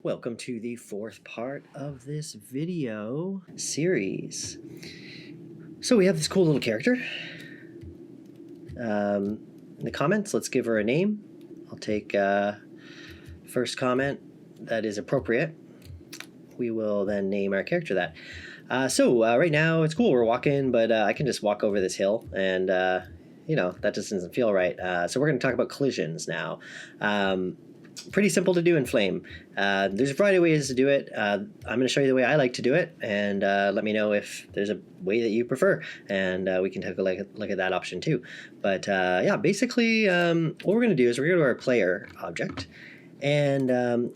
Welcome to the fourth part of this video series. So we have this cool little character. In the comments, let's give her a name. I'll take first comment that is appropriate. We will then name our character that. Right now it's cool, we're walking, but I can just walk over this hill and that just doesn't feel right. So we're going to talk about collisions now. Pretty simple to do in Flame. There's a variety of ways to do it. I'm going to show you the way I like to do it, and let me know if there's a way that you prefer, and we can take a look at that option too. But yeah, basically what we're going to do is we're going to go to our player object, and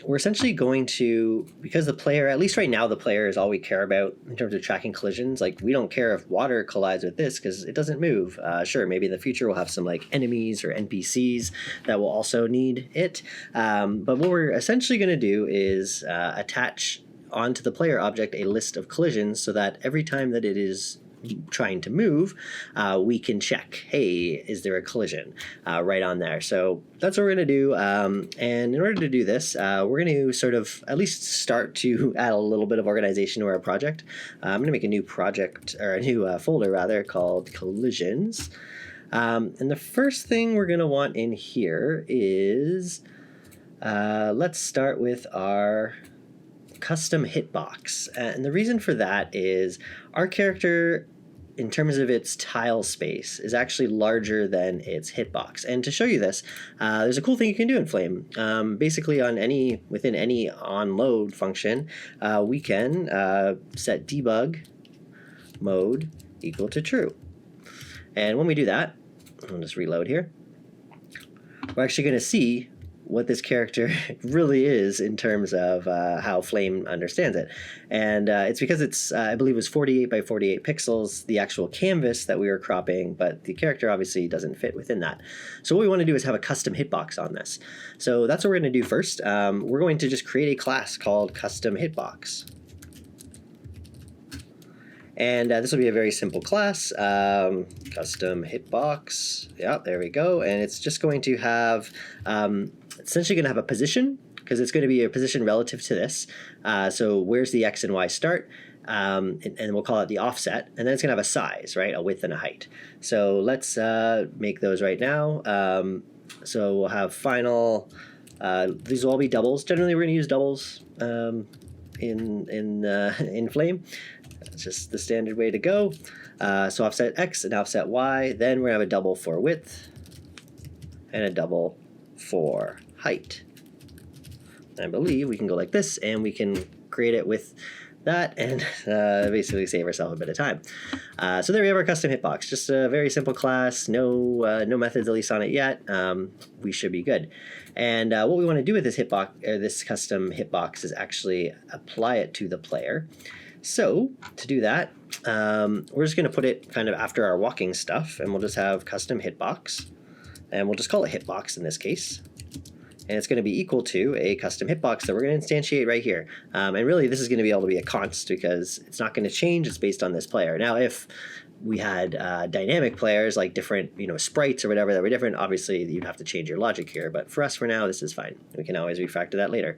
we're essentially going to, because the player, at least right now, the player is all we care about in terms of tracking collisions. Like, we don't care if water collides with this because it doesn't move. Sure, maybe in the future we'll have some like enemies or NPCs that will also need it. But what we're essentially going to do is attach onto the player object a list of collisions so that every time that it is trying to move, we can check, hey, is there a collision right on there? So that's what we're going to do. And in order to do this, we're going to sort of at least start to add a little bit of organization to our project. I'm going to make a new project, or a new folder rather, called collisions. And the first thing we're going to want in here is, let's start with our custom hitbox. And the reason for that is our character, in terms of its tile space, is actually larger than its hitbox. And to show you this, there's a cool thing you can do in Flame. Basically, within any onload function, we can set debug mode equal to true. And when we do that, I'll just reload here. We're actually going to see what this character really is in terms of how Flame understands it. And it's because it's, I believe it was 48 by 48 pixels, the actual canvas that we were cropping, but the character obviously doesn't fit within that. So what we want to do is have a custom hitbox on this. So that's what we're going to do first. We're going to just create a class called custom hitbox. And this will be a very simple class, custom hitbox. Yeah, there we go. And it's just going to have, essentially going to have a position, because it's going to be a position relative to this. So where's the X and Y start? And we'll call it the offset. And then it's going to have a size, right? A width and a height. So let's make those right now. So we'll have final, these will all be doubles. Generally, we're going to use doubles in Flame. That's just the standard way to go. So offset X and offset Y. Then we're going to have a double for width and a double for height. I believe we can go like this, and we can create it with that and basically save ourselves a bit of time. So there we have our custom hitbox. Just a very simple class. No methods at least on it yet. We should be good. And what we want to do with this hitbox, or this custom hitbox, is actually apply it to the player. So to do that, we're just going to put it kind of after our walking stuff, and we'll just have custom hitbox, and we'll just call it hitbox in this case. And it's going to be equal to a custom hitbox that we're going to instantiate right here. And really, this is going to be able to be a const because it's not going to change. It's based on this player. Now, if we had dynamic players, like different sprites or whatever that were different, obviously you'd have to change your logic here. But for us, for now, this is fine. We can always refactor that later.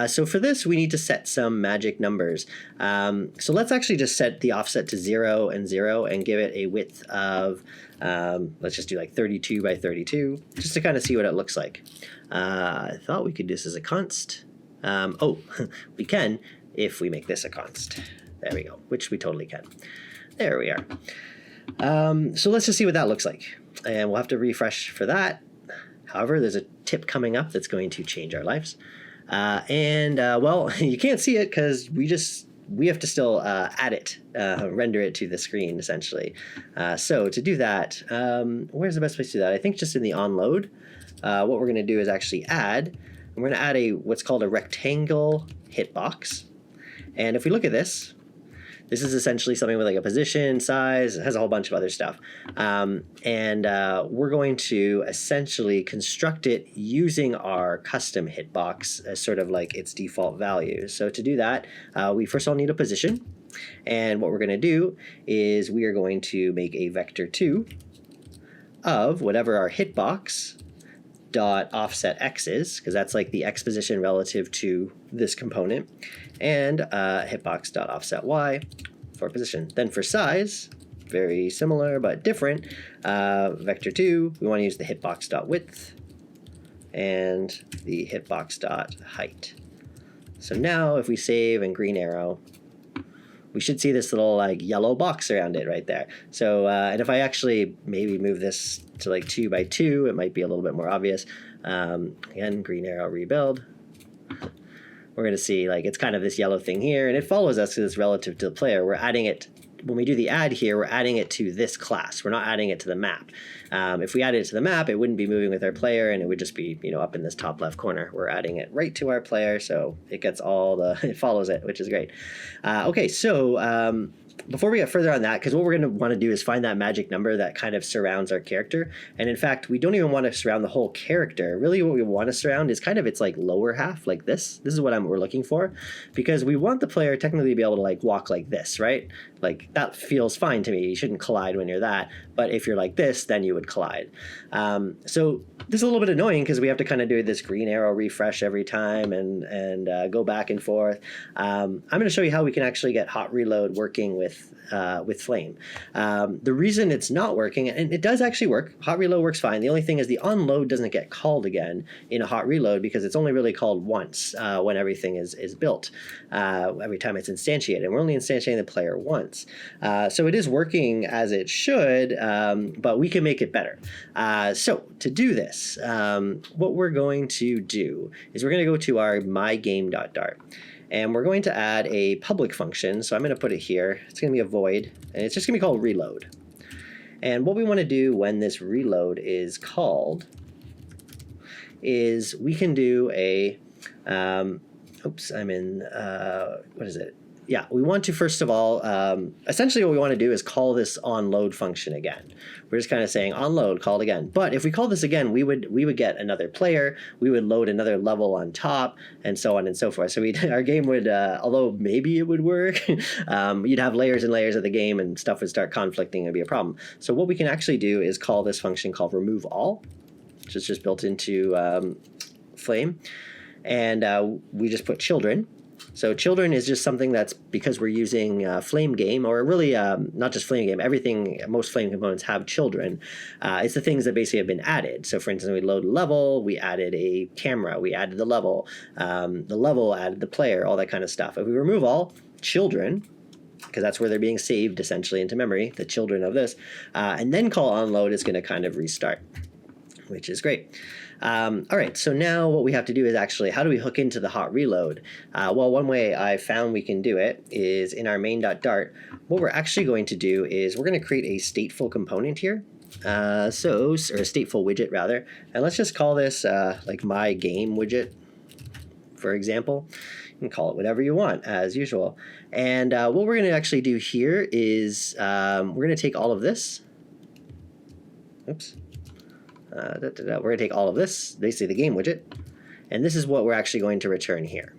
So for this, we need to set some magic numbers. So let's actually just set the offset to 0 and 0 and give it a width of, let's just do like 32 by 32, just to kind of see what it looks like. I thought we could do this as a const. Oh, we can if we make this a const. There we go, which we totally can. There we are. So let's just see what that looks like. And we'll have to refresh for that. However, there's a tip coming up that's going to change our lives. Well, you can't see it because we have to still add it, render it to the screen, essentially. So to do that, where's the best place to do that? I think just in the onload. What we're going to do is actually add, and we're going to add what's called a rectangle hitbox. And if we look at this, this is essentially something with like a position, size, it has a whole bunch of other stuff. We're going to essentially construct it using our custom hitbox as sort of like its default value. So to do that, we first of all need a position. And what we're going to do is we are going to make a vector 2 of whatever our hitbox dot offset x's, because that's like the x position relative to this component, and hitbox dot offset y for position. Then for size, very similar but different, vector 2, we want to use the hitbox dot width and the hitbox dot height. So now if we save and green arrow, we should see this little like yellow box around it right there. So, and if I actually maybe move this to like 2 by 2, it might be a little bit more obvious. Again, green arrow rebuild. We're going to see like it's kind of this yellow thing here, and it follows us because it's relative to the player. We're adding it, when we do the add here, we're adding it to this class. We're not adding it to the map. If we added it to the map, it wouldn't be moving with our player, and it would just be, you know, up in this top left corner. We're adding it right to our player, so it gets all the, it follows it, which is great. Okay, so before we get further on that, because what we're going to want to do is find that magic number that kind of surrounds our character. And in fact, we don't even want to surround the whole character. Really what we want to surround is kind of its like lower half, like this. This is what we're looking for, because we want the player technically to be able to like walk like this, right? Like that feels fine to me. You shouldn't collide when you're that. But if you're like this, then you would collide. So this is a little bit annoying because we have to kind of do this green arrow refresh every time and go back and forth. I'm going to show you how we can actually get hot reload working with Flame. The reason it's not working, and it does actually work, hot reload works fine. The only thing is the onload doesn't get called again in a hot reload because it's only really called once when everything is built, every time it's instantiated. And we're only instantiating the player once. So it is working as it should, but we can make it better. So to do this, what we're going to do is we're going to go to our mygame.dart. And we're going to add a public function. So I'm going to put it here. It's going to be a void, and it's just going to be called reload. And what we want to do when this reload is called is we can do a, oops, I'm in, what is it? Yeah, we want to, first of all, essentially what we want to do is call this onload function again. We're just kind of saying onload, call it again. But if we call this again, we would get another player, we would load another level on top, and so on and so forth. So our game would, although maybe it would work, you'd have layers and layers of the game and stuff would start conflicting and be a problem. So what we can actually do is call this function called remove all, which is just built into Flame. And we just put children. So children is just something that's, because we're using Flame Game, or really not just Flame Game, everything, most Flame components have children. It's the things that basically have been added. So for instance, we load a level, we added a camera, we added the level added the player, all that kind of stuff. If we remove all children, because that's where they're being saved essentially into memory, the children of this, and then call onload is going to kind of restart, which is great. All right, so now what we have to do is actually, how do we hook into the hot reload? Well, one way I found we can do it is in our main.dart. What we're actually going to do is we're going to create a stateful component here. Or a stateful widget rather. And let's just call this like my game widget, for example. You can call it whatever you want as usual. And what we're going to actually do here is we're going to take all of this. Oops. We're going to take all of this, basically the game widget, and this is what we're actually going to return here.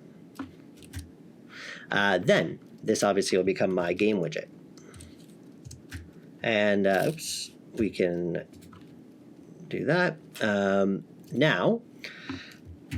Then this obviously will become my game widget. And oops, we can do that. Now,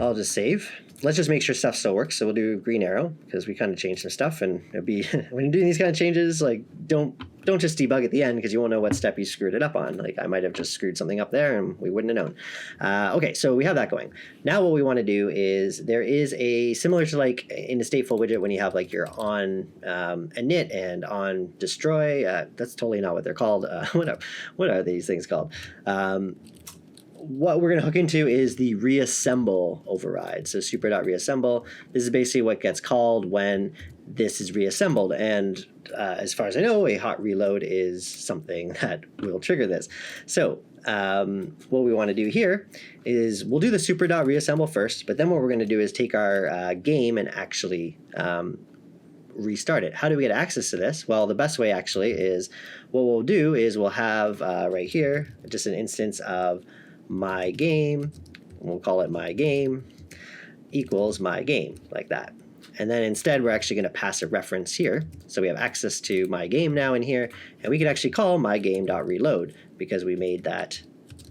I'll just save. Let's just make sure stuff still works. So we'll do green arrow because we kind of changed some stuff, and it'll be when you're doing these kind of changes, like don't just debug at the end because you won't know what step you screwed it up on. Like I might have just screwed something up there and we wouldn't have known. Okay, so we have that going. Now what we want to do is there is a similar to like in the stateful widget when you have like your on init and on destroy. That's totally not what they're called. What are these things called? What we're going to hook into is the reassemble override. So super.reassemble. This is basically what gets called when this is reassembled. And as far as I know, a hot reload is something that will trigger this. So what we want to do here is we'll do the super.reassemble first, but then what we're going to do is take our game and actually restart it. How do we get access to this? Well, the best way actually is what we'll do is we'll have right here just an instance of my game, we'll call it my game equals my game, like that. And then instead we're actually going to pass a reference here, so we have access to my game now in here, and we can actually call my game.reload because we made that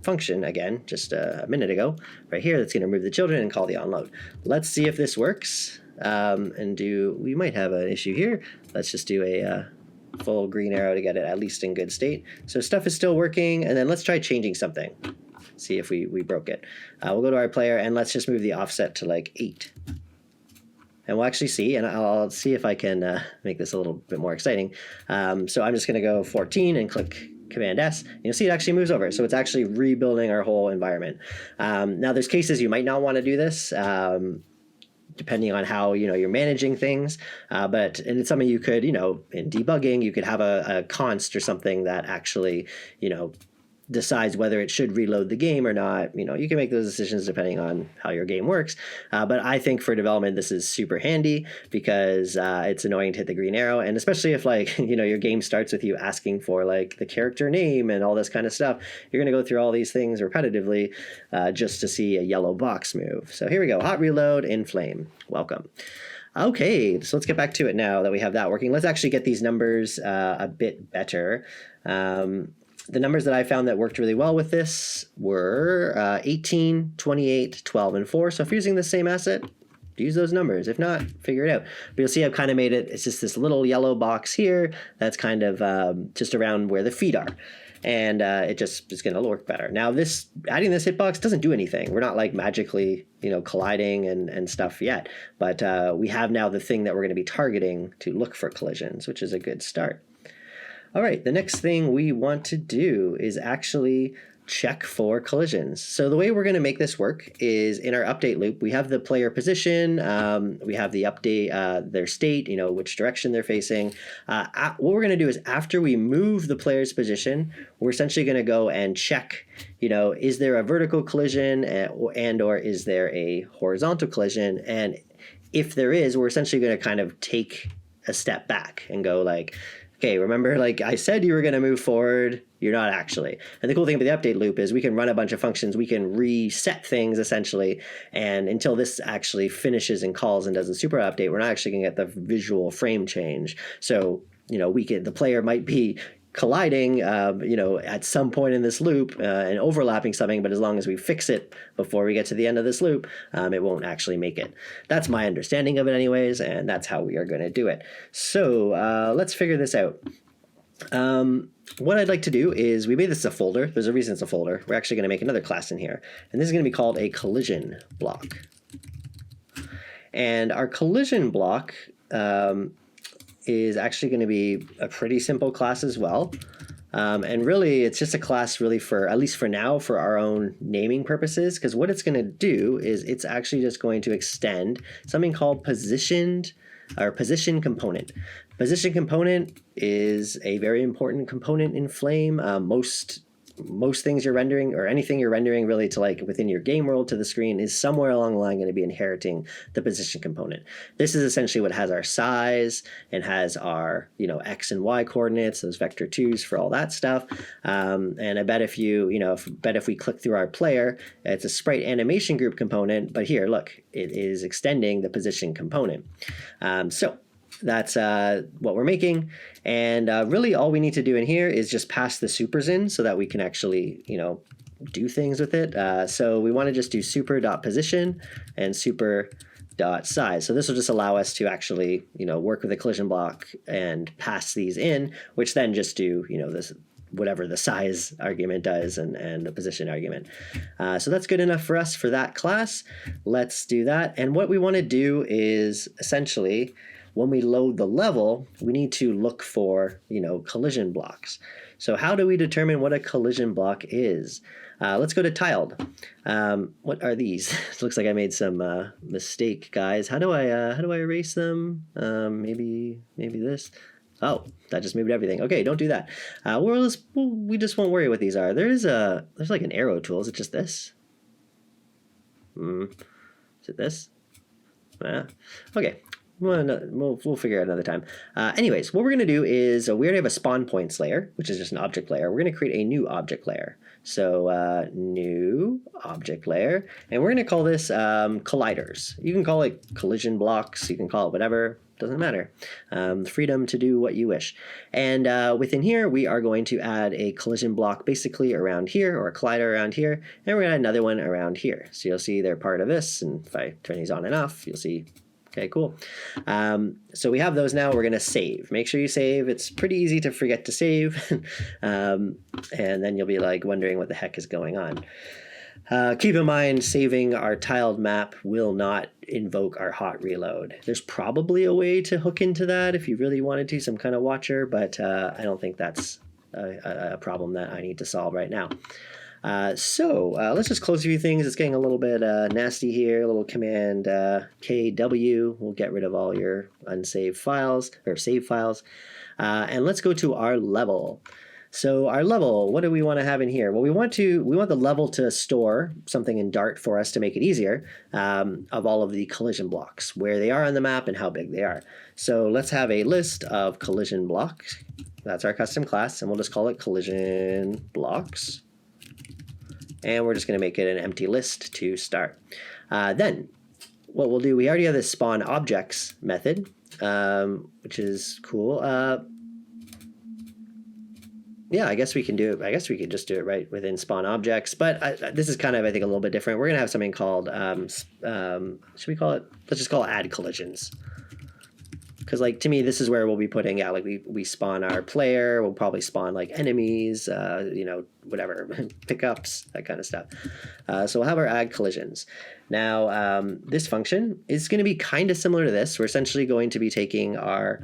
function again just a minute ago right here that's going to remove the children and call the onload. Let's see if this works. We might have an issue here. Let's just do a full green arrow to get it at least in good state. So stuff is still working, and then let's try changing something. See if we broke it. We'll go to our player and let's just move the offset to like 8. And we'll actually see, and I'll see if I can make this a little bit more exciting. So I'm just going to go 14 and click Command S. You'll see it actually moves over. So it's actually rebuilding our whole environment. Now there's cases you might not want to do this, depending on how you're managing things. And it's something you could, in debugging, you could have a const or something that actually, decides whether it should reload the game or not. You can make those decisions depending on how your game works. But I think for development, this is super handy because it's annoying to hit the green arrow. And especially if your game starts with you asking for the character name and all this kind of stuff, you're going to go through all these things repetitively just to see a yellow box move. So here we go. Hot reload in flame. Welcome. Okay, so let's get back to it now that we have that working. Let's actually get these numbers a bit better. The numbers that I found that worked really well with this were 18, 28, 12, and 4. So if you're using the same asset, use those numbers. If not, figure it out. But you'll see I've kind of made it's just this little yellow box here that's kind of just around where the feet are. And it just is going to work better. Now, adding this hitbox doesn't do anything. We're not magically, colliding and stuff yet. But we have now the thing that we're going to be targeting to look for collisions, which is a good start. All right, the next thing we want to do is actually check for collisions. So the way we're going to make this work is in our update loop, we have the player position, we have the update, their state, which direction they're facing. What we're going to do is after we move the player's position, we're essentially going to go and check, is there a vertical collision and or is there a horizontal collision? And if there is, we're essentially going to kind of take a step back and go okay, remember, I said you were going to move forward, you're not actually. And the cool thing about the update loop is we can run a bunch of functions, we can reset things essentially, and until this actually finishes and calls and does a super update, we're not actually going to get the visual frame change. So, the player might be colliding, at some point in this loop and overlapping something, but as long as we fix it before we get to the end of this loop, it won't actually make it. That's my understanding of it anyways, and that's how we are going to do it. So let's figure this out. What I'd like to do is we made this a folder. There's a reason it's a folder. We're actually going to make another class in here, and this is going to be called a collision block. And our collision block is actually going to be a pretty simple class as well. And really, it's just a class really for, at least for now, for our own naming purposes, because what it's going to do is it's actually just going to extend something called position component. Position component is a very important component in Flame. Most things you're rendering, or anything you're rendering really to within your game world to the screen, is somewhere along the line going to be inheriting the position component. This is essentially what has our size and has our X and Y coordinates, those vector 2s for all that stuff. And I bet if we click through our player, it's a sprite animation group component, but here, look, it is extending the position component. So that's what we're making. And really all we need to do in here is just pass the supers in so that we can actually, do things with it. So we want to just do super.position and super.size. So this will just allow us to actually, work with a collision block and pass these in, which then just do, this whatever the size argument does and the position argument. So that's good enough for us for that class. Let's do that. And what we want to do is essentially, when we load the level, we need to look for, collision blocks. So how do we determine what a collision block is? Let's go to tiled. What are these? It looks like I made some mistake, guys. How do I erase them? Maybe this. Oh, that just moved everything. Okay, don't do that. We just won't worry what these are. There's an arrow tool. Is it just this? Is it this? Okay. We'll figure out another time. Anyways, what we're going to do is we already have a spawn points layer, which is just an object layer. We're going to create a new object layer. So new object layer, and we're going to call this colliders. You can call it collision blocks, you can call it whatever, doesn't matter. Freedom to do what you wish. And within here, we are going to add a collision block basically around here, or a collider around here, and we're going to add another one around here. So you'll see they're part of this, and if I turn these on and off, you'll see. Okay, cool. So we have those now. We're going to save. Make sure you save. It's pretty easy to forget to save. And then you'll be like wondering what the heck is going on. Keep in mind, saving our tiled map will not invoke our hot reload. There's probably a way to hook into that if you really wanted to, some kind of watcher, but I don't think that's a problem that I need to solve right now. So let's just close a few things. It's getting a little bit nasty here. A little command KW will get rid of all your unsaved files or save files. And let's go to our level. So our level, what do we want to have in here? Well, we want the level to store something in Dart for us to make it easier of all of the collision blocks, where they are on the map and how big they are. So let's have a list of collision blocks. That's our custom class, and we'll just call it collision blocks. And we're just going to make it an empty list to start. Then what we'll do, we already have this spawn objects method, which is cool. Yeah, I guess we can do it. I guess we could just do it right within spawn objects. But this is kind of, I think, a little bit different. We're going to have something called, should we call it? Let's just call it add collisions. Because, like, to me, this is where we'll be putting, yeah, like we spawn our player. We'll probably spawn, like, enemies, you know, whatever, pickups, that kind of stuff. So we'll have our add collisions. Now, this function is going to be kind of similar to this. We're essentially going to be taking our,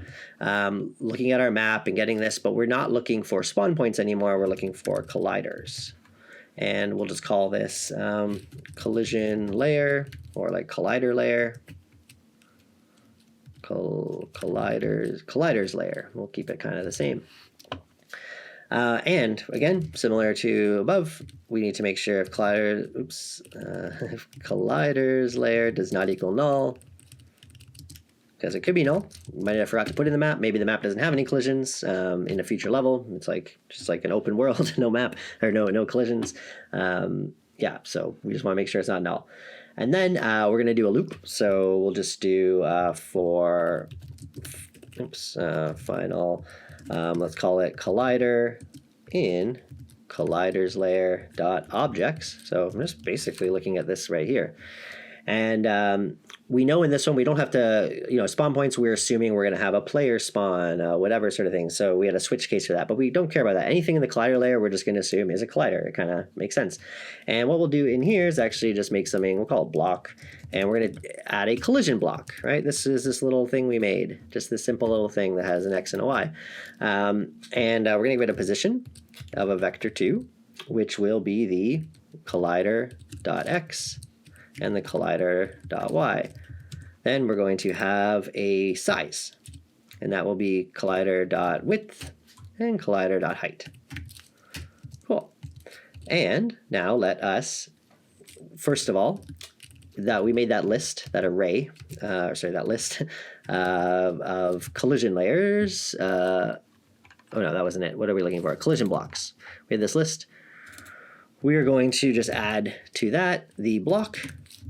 looking at our map and getting this, but we're not looking for spawn points anymore. We're looking for colliders. And we'll just call this collision layer, or like collider layer. Colliders layer. We'll keep it kind of the same. And again, similar to above, we need to make sure if if colliders layer does not equal null, because it could be null. You might have forgot to put in the map. Maybe the map doesn't have any collisions in a future level. It's like just like an open world, no map or no collisions. Yeah, so we just want to make sure it's not null. And then we're going to do a loop. So we'll just do final, let's call it collider in colliders layer dot objects. So I'm just basically looking at this right here. And we know in this one, we don't have to, you know, spawn points, we're assuming we're going to have a player spawn, whatever sort of thing. So we had a switch case for that, but we don't care about that. Anything in the collider layer, we're just going to assume is a collider. It kind of makes sense. And what we'll do in here is actually just make something, we'll call it block, and we're going to add a collision block, right? This is this little thing we made, just this simple little thing that has an X and a Y. And we're going to give it a position of a vector 2, which will be the collider.x and the collider.y. Then we're going to have a size, and that will be collider.width and collider.height. Cool. And now let us, first of all, that we made that list, that array, that list of collision layers. Oh no, that wasn't it. What are we looking for? Collision blocks. We had this list. We are going to just add to that the block,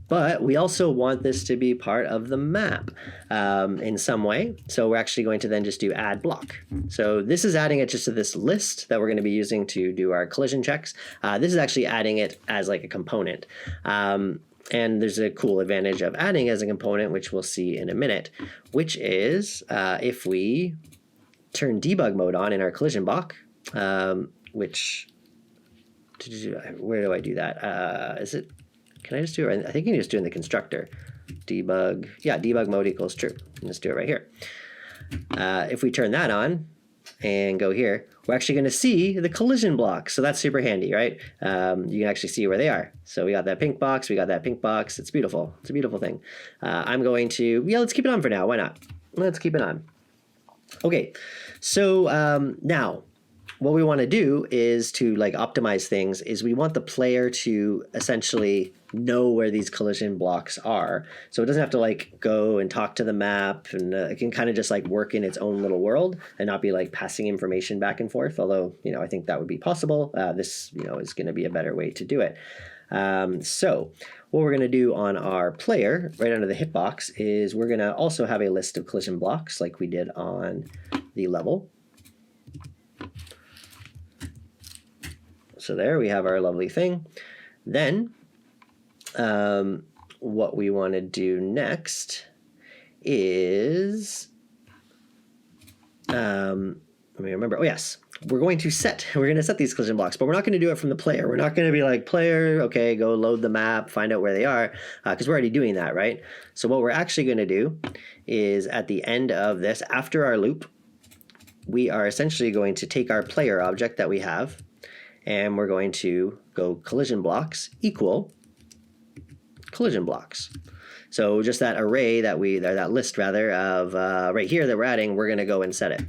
but we also want this to be part of the map in some way. So we're actually going to then just do add block. So this is adding it just to this list that we're going to be using to do our collision checks. This is actually adding it as like a component. And there's a cool advantage of adding as a component, which we'll see in a minute, which is if we turn debug mode on in our collision block, which, where do I do that? Is it, can I just do it? I think you can just do it in the constructor. Debug, yeah, debug mode equals true. Let's do it right here. If we turn that on and go here, we're actually going to see the collision blocks. So that's super handy, right? You can actually see where they are. So we got that pink box, we got that pink box. It's beautiful. It's a beautiful thing. I'm going to, yeah, let's keep it on for now. Why not? Let's keep it on. Okay, so now what we want to do is to like optimize things is we want the player to essentially know where these collision blocks are. So it doesn't have to like go and talk to the map, and it can kind of just like work in its own little world and not be like passing information back and forth. Although, I think that would be possible. This, is going to be a better way to do it. So what we're going to do on our player right under the hitbox is we're going to also have a list of collision blocks like we did on the level. So there we have our lovely thing. Then what we want to do next is, let me remember. Oh, yes. We're going to set these collision blocks, but we're not going to do it from the player. We're not going to be like, player, okay, go load the map, find out where they are, because we're already doing that, right? So what we're actually going to do is at the end of this, after our loop, we are essentially going to take our player object that we have, and we're going to go collision blocks equal collision blocks. So just that array that that list rather of right here that we're adding, we're going to go and set it.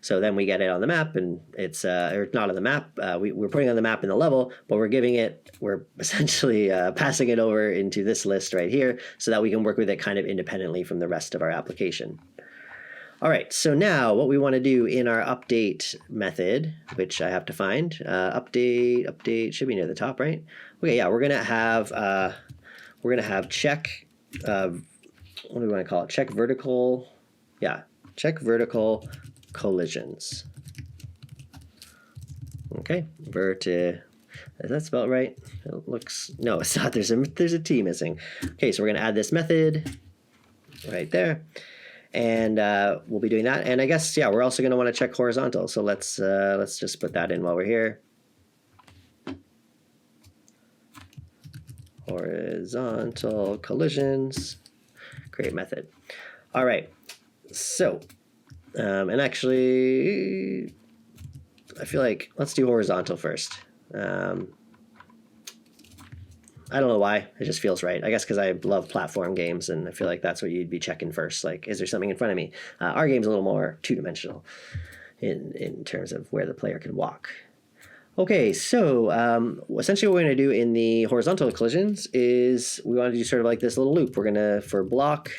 So then we get it on the map, and it's or not on the map. We're putting it on the map in the level, but we're essentially passing it over into this list right here so that we can work with it kind of independently from the rest of our application. All right, so now what we want to do in our update method, which I have to find, update should be near the top, right? Okay, yeah, we're gonna have check. What do we want to call it? Check vertical. Yeah, check vertical collisions. Okay, is that spelled right? It looks, no, it's not. There's a T missing. Okay, so we're gonna add this method right there. And we'll be doing that. And I guess, yeah, we're also going to want to check horizontal. So let's just put that in while we're here. Horizontal collisions. Great method. All right. So, and actually, I feel like let's do horizontal first. I don't know why. It just feels right. I guess because I love platform games, and I feel like that's what you'd be checking first. Like, is there something in front of me? Our game's a little more two-dimensional in terms of where the player can walk. Okay, so essentially what we're going to do in the horizontal collisions is we want to do sort of like this little loop. We're going to, for block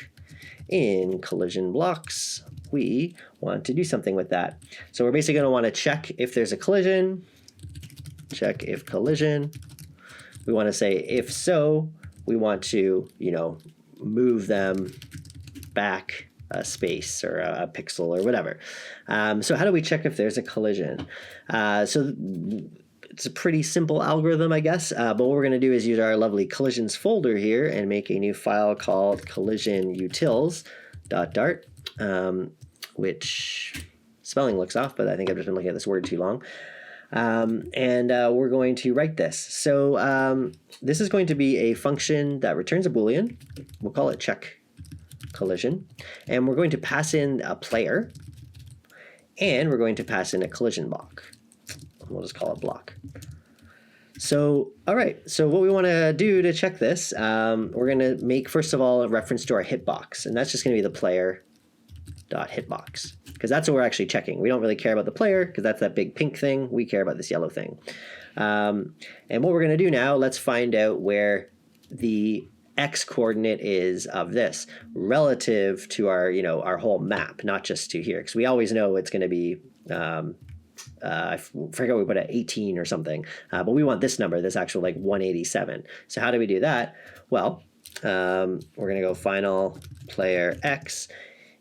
in collision blocks, we want to do something with that. So we're basically going to want to check if there's a collision, check if collision. We want to say, if so, we want to, move them back a space or a pixel or whatever. So how do we check if there's a collision? So it's a pretty simple algorithm, I guess. But what we're going to do is use our lovely collisions folder here and make a new file called collisionutils.dart, which spelling looks off, but I think I've just been looking at this word too long. And we're going to write this. So this is going to be a function that returns a Boolean. We'll call it check collision. And we're going to pass in a player. And we're going to pass in a collision block. We'll just call it block. So, all right. So what we want to do to check this, we're going to make, first of all, a reference to our hitbox. And that's just going to be the player.hitbox. Because that's what we're actually checking. We don't really care about the player because that's that big pink thing. We care about this yellow thing. And what we're going to do now, let's find out where the x coordinate is of this relative to our, our whole map, not just to here. Because we always know it's going to be, I forget we put at 18 or something. But we want this number, this actual like 187. So how do we do that? Well, we're going to go final player x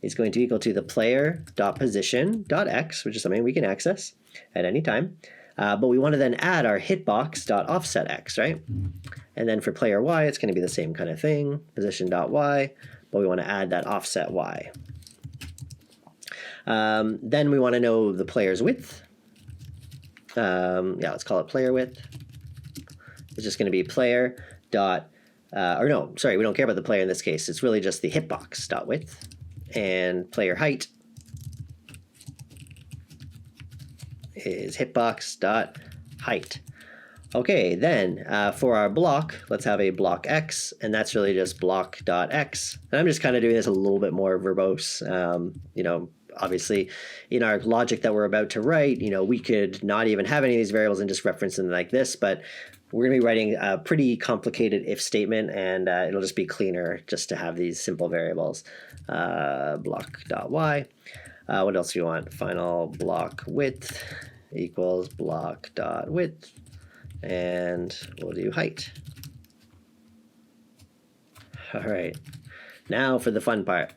is going to equal to the player.position.x, which is something we can access at any time. But we want to then add our hitbox.offsetx, right? And then for player y, it's going to be the same kind of thing, position.y, but we want to add that offset y. Then we want to know the player's width. Let's call it player width. It's just going to be player dot, we don't care about the player in this case. It's really just the hitbox.width. And player height is hitbox.height. Okay, then for our block, let's have a block x, and that's really just block.x. And I'm just kind of doing this a little bit more verbose. obviously in our logic that we're about to write, we could not even have any of these variables and just reference them like this, but we're going to be writing a pretty complicated if statement, and it'll just be cleaner just to have these simple variables. Block.y. What else do you want? Final block width equals block.width, and we'll do height. All right, now for the fun part.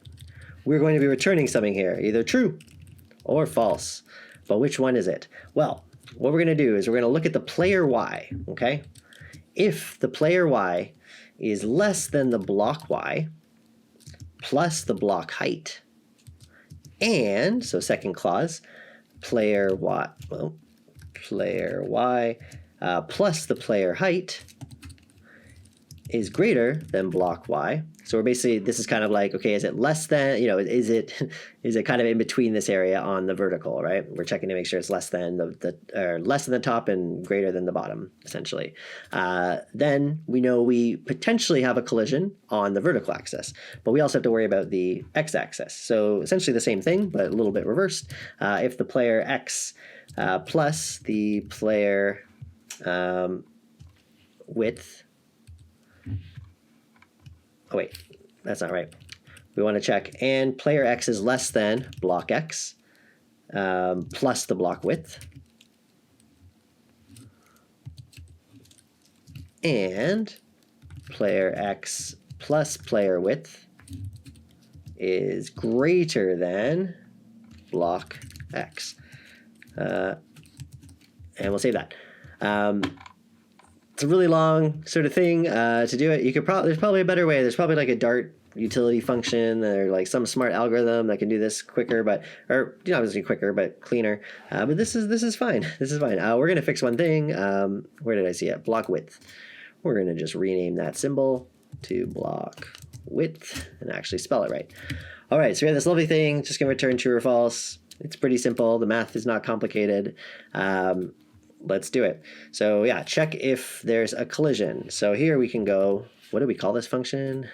We're going to be returning something here, either true or false. But which one is it? Well, what we're going to do is we're going to look at the player y, okay? If the player y is less than the block y plus the block height, and, so second clause, player y plus the player height is greater than block y. So we're basically, this is kind of like, okay, is it less than, is it kind of in between this area on the vertical, right? We're checking to make sure it's less than less than the top and greater than the bottom, essentially. Then we know we potentially have a collision on the vertical axis, but we also have to worry about the x-axis. So essentially the same thing, but a little bit reversed. If the player x plus the player width, oh wait, that's not right. We want to check, and player x is less than block x plus the block width, and player x plus player width is greater than block x. And we'll save that. It's a really long sort of thing to do it. You could there's probably a better way. There's probably like a Dart utility function or like some smart algorithm that can do this quicker, obviously quicker, but cleaner. But this is fine. This is fine. We're going to fix one thing. Where did I see it? Block width. We're going to just rename that symbol to block width and actually spell it right. All right, so we have this lovely thing. Just going to return true or false. It's pretty simple. The math is not complicated. Let's do it. So yeah, check if there's a collision. So here we can go, what do we call this function?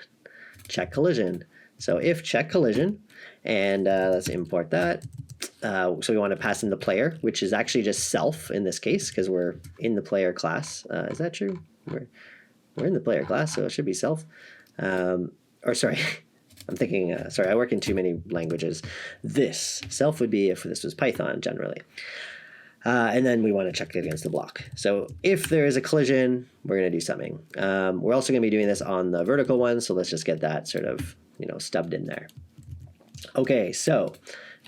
Check collision. So if check collision, and let's import that. So we want to pass in the player, which is actually just self in this case, because we're in the player class. Is that true? We're in the player class, so it should be self. Or sorry, I'm thinking, sorry, I work in too many languages. This self would be if this was Python generally. And then we want to check it against the block. So if there is a collision, we're going to do something. We're also going to be doing this on the vertical one, so let's just get that sort of, stubbed in there. Okay, so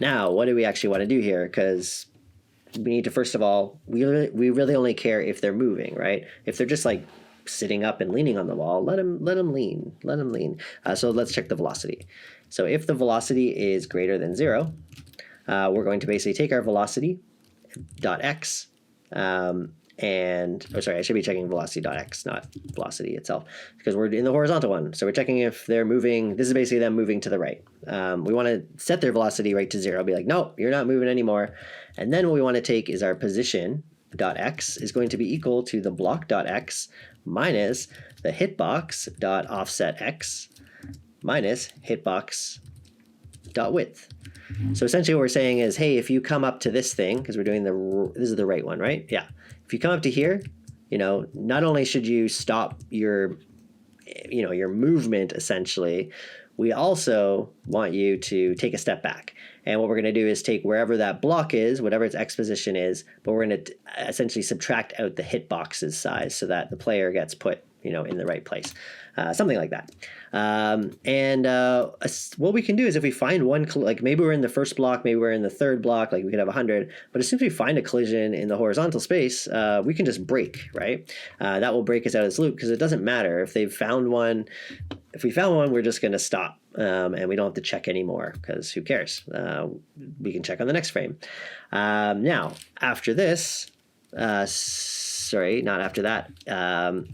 now what do we actually want to do here? Because we need to, first of all, we really only care if they're moving, right? If they're just like sitting up and leaning on the wall, let them lean. So let's check the velocity. So if the velocity is greater than 0, we're going to basically take our velocity dot x sorry, I should be checking velocity dot x, not velocity itself, because we're in the horizontal one. So we're checking if they're moving. This is basically them moving to the right. We want to set their velocity right to 0. Be like, no, you're not moving anymore. And then what we want to take is our position dot x is going to be equal to the block dot x minus the hitbox dot offset x minus hitbox dot width. So essentially what we're saying is, hey, if you come up to this thing, because we're doing this is the right one, right? Yeah. If you come up to here, not only should you stop your movement essentially, we also want you to take a step back. And what we're going to do is take wherever that block is, whatever its x position is, but we're going to essentially subtract out the hitbox's size so that the player gets put, in the right place. Something like that. What we can do is if we find one, like maybe we're in the first block, maybe we're in the third block, like we could have 100, but as soon as we find a collision in the horizontal space, we can just break, right? That will break us out of this loop because it doesn't matter if they've found one. If we found one, we're just going to stop and we don't have to check anymore because who cares? We can check on the next frame. Now, after this, sorry, not after that.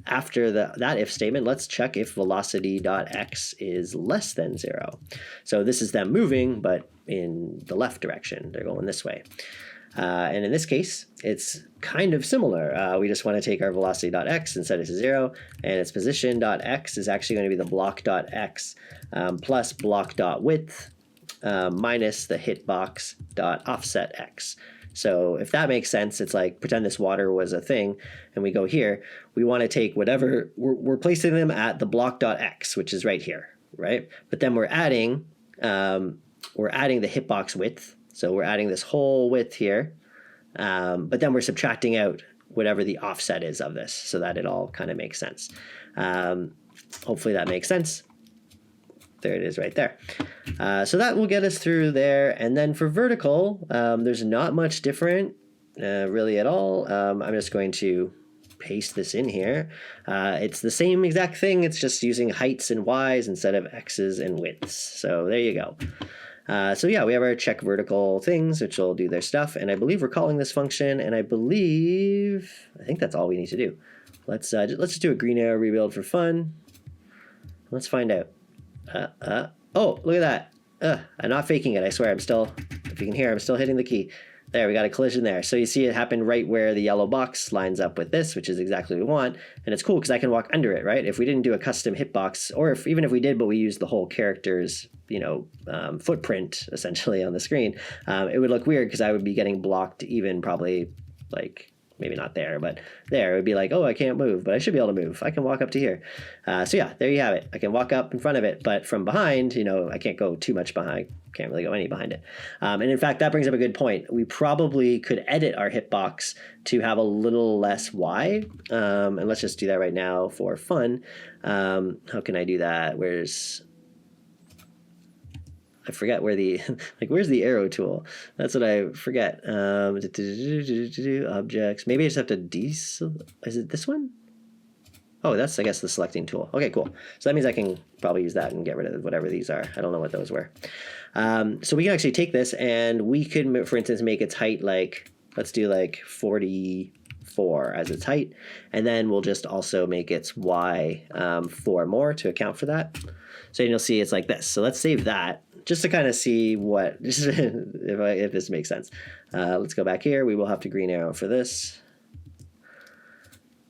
After that if statement, let's check if velocity.x is less than 0. So this is them moving, but in the left direction. They're going this way. And in this case, it's kind of similar. We just want to take our velocity.x and set it to 0, and its position.x is actually going to be the block.x plus block.width minus the hitbox dot offset x. So if that makes sense, it's like pretend this water was a thing, and we go here. We want to take whatever we're placing them at the block.x, which is right here, right? But then we're adding the hitbox width. So we're adding this whole width here, but then we're subtracting out whatever the offset is of this, so that it all kind of makes sense. Hopefully that makes sense. There it is right there. So that will get us through there. And then for vertical, there's not much different really at all. I'm just going to paste this in here. It's the same exact thing. It's just using heights and Ys instead of X's and widths. So there you go. So yeah, we have our check vertical things, which will do their stuff. And I believe we're calling this function. And I think that's all we need to do. Let's just do a green arrow rebuild for fun. Let's find out. Oh, look at that. I'm not faking it. I swear. If you can hear, I'm still hitting the key. There, we got a collision there. So you see it happen right where the yellow box lines up with this, which is exactly what we want. And it's cool because I can walk under it, right? If we didn't do a custom hitbox, or even if we did, but we used the whole character's, footprint essentially on the screen, it would look weird because I would be getting blocked even probably like, maybe not there, but there. It would be like, oh, I can't move, but I should be able to move. I can walk up to here. So yeah, there you have it. I can walk up in front of it, but from behind, I can't go too much behind. Can't really go any behind it. And in fact, that brings up a good point. We probably could edit our hitbox to have a little less Y. And let's just do that right now for fun. How can I do that? I forget where where's the arrow tool? That's what I forget. Objects. Maybe I just have to is it this one? Oh, that's, I guess, the selecting tool. Okay, cool. So that means I can probably use that and get rid of whatever these are. I don't know what those were. So we can actually take this and we could, for instance, make its height let's do 44 as its height. And then we'll just also make its Y 4 more to account for that. So you'll see it's like this. So let's save that just to kind of see if this makes sense. Let's go back here. We will have to green arrow for this.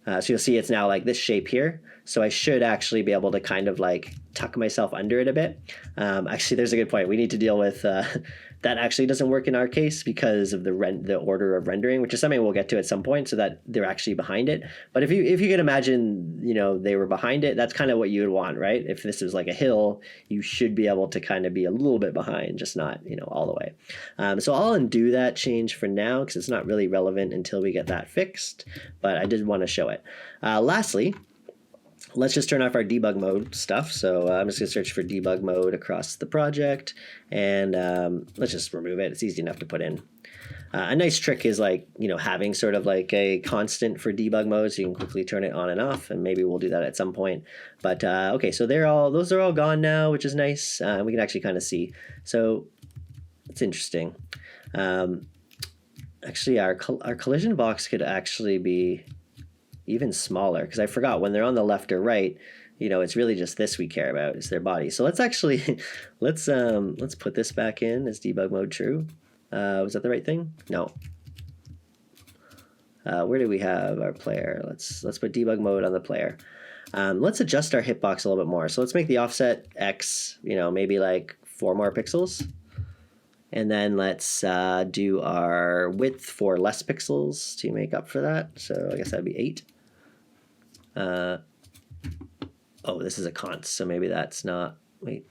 So you'll see it's now like this shape here. So I should actually be able to kind of tuck myself under it a bit. Actually, there's a good point. We need to deal with that actually doesn't work in our case because of the order of rendering, which is something we'll get to at some point, so that they're actually behind it. But if you could imagine, they were behind it, that's kind of what you would want, right? If this was like a hill, you should be able to kind of be a little bit behind, just not, all the way. So I'll undo that change for now because it's not really relevant until we get that fixed, but I did want to show it. Lastly, let's just turn off our debug mode stuff. So I'm just going to search for debug mode across the project, and let's just remove it. It's easy enough to put in. A nice trick is having sort of like a constant for debug mode, so you can quickly turn it on and off, and maybe we'll do that at some point. But okay, so those are all gone now, which is nice. We can actually kind of see. So it's interesting. Actually, our collision box could actually be even smaller, because I forgot when they're on the left or right, it's really just this we care about, is their body. So let's actually let's put this back in as debug mode true. Was that the right thing? No. Where do we have our player? Let's put debug mode on the player. Let's adjust our hitbox a little bit more. So let's make the offset X, maybe 4 more pixels. And then let's do our width for less pixels to make up for that. So I guess that'd be 8. Oh, this is a const, so maybe that's not. Wait,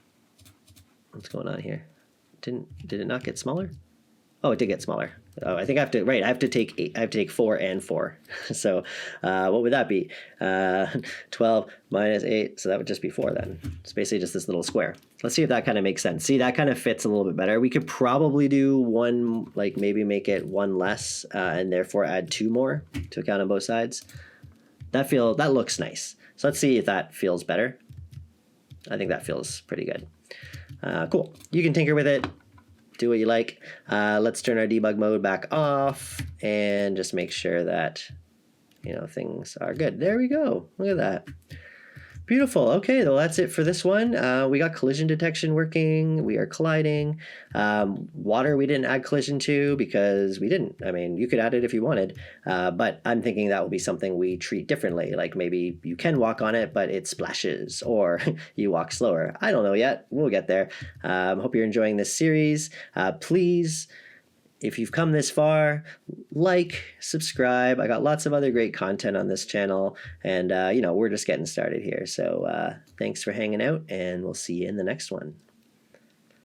what's going on here? Did it not get smaller? Oh, it did get smaller. Oh, I think I have to. Right, I have to take 8. I have to take 4 and 4. So what would that be? 12 minus 8. So that would just be 4 then. It's basically just this little square. Let's see if that kind of makes sense. See, that kind of fits a little bit better. We could probably do one, maybe make it 1 less, and therefore add 2 more to account on both sides. That looks nice. So let's see if that feels better. I think that feels pretty good. Cool. You can tinker with it. Do what you like. Let's turn our debug mode back off and just make sure that things are good. There we go. Look at that. Beautiful. Okay, well, that's it for this one. We got collision detection working. We are colliding. Water we didn't add collision to because we didn't. I mean, you could add it if you wanted, but I'm thinking that will be something we treat differently. Like maybe you can walk on it, but it splashes, or you walk slower. I don't know yet. We'll get there. Hope you're enjoying this series. Please, if you've come this far, like, subscribe. I got lots of other great content on this channel, and we're just getting started here. So thanks for hanging out, and we'll see you in the next one.